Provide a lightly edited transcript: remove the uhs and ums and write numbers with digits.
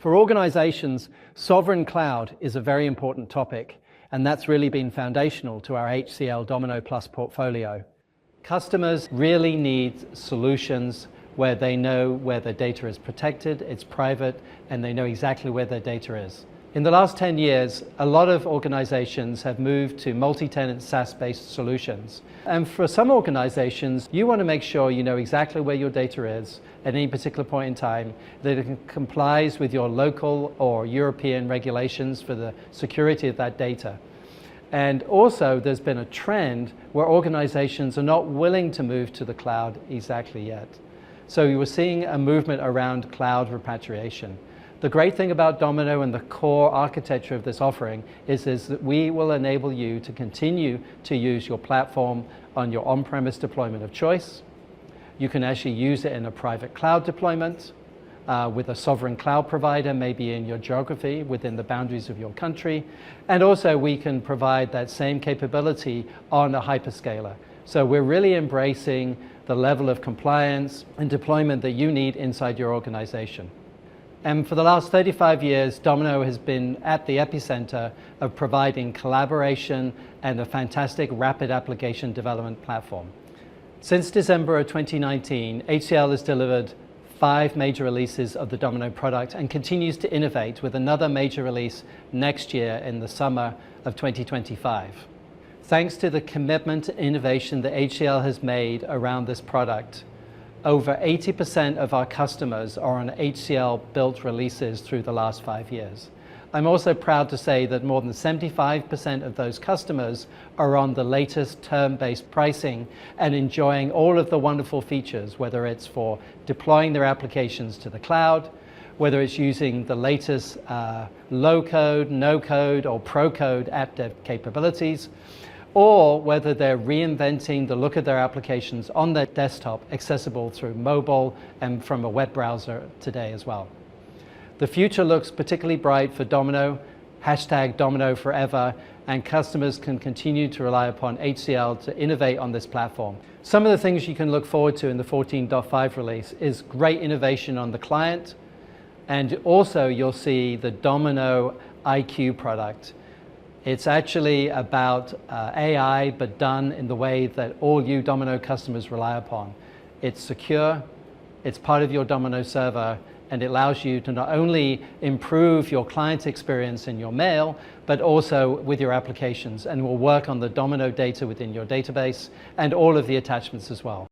For organizations, sovereign cloud is a very important topic, and that's really been foundational to our HCL Domino Plus portfolio. Customers really need solutions where they know where their data is protected, it's private, and they know exactly where their data is. In the last 10 years, a lot of organizations have moved to multi-tenant SaaS-based solutions. And for some organizations, you want to make sure you know exactly where your data is at any particular point in time, that it complies with your local or European regulations for the security of that data. And also, there's been a trend where organizations are not willing to move to the cloud exactly yet. So you were seeing a movement around cloud repatriation. The great thing about Domino and the core architecture of this offering is that we will enable you to continue to use your platform on your on-premise deployment of choice. You can actually use it in a private cloud deployment with a sovereign cloud provider, maybe in your geography, within the boundaries of your country. And also we can provide that same capability on a hyperscaler. So we're really embracing the level of compliance and deployment that you need inside your organization. And for the last 35 years, Domino has been at the epicenter of providing collaboration and a fantastic rapid application development platform. Since December of 2019, HCL has delivered 5 major releases of the Domino product and continues to innovate with another major release next year in the summer of 2025. Thanks to the commitment to innovation that HCL has made around this product, over 80% of our customers are on HCL-built releases through the last 5 years. I'm also proud to say that more than 75% of those customers are on the latest term-based pricing and enjoying all of the wonderful features, whether it's for deploying their applications to the cloud, whether it's using the latest low-code, no-code, or pro-code app dev capabilities, or whether they're reinventing the look of their applications on their desktop, accessible through mobile and from a web browser today as well. The future looks particularly bright for Domino, #Domino forever, and customers can continue to rely upon HCL to innovate on this platform. Some of the things you can look forward to in the 14.5 release is great innovation on the client, and also you'll see the Domino IQ product. It's actually about AI, but done in the way that all you Domino customers rely upon. It's secure, it's part of your Domino server, and it allows you to not only improve your client experience in your mail, but also with your applications, and will work on the Domino data within your database and all of the attachments as well.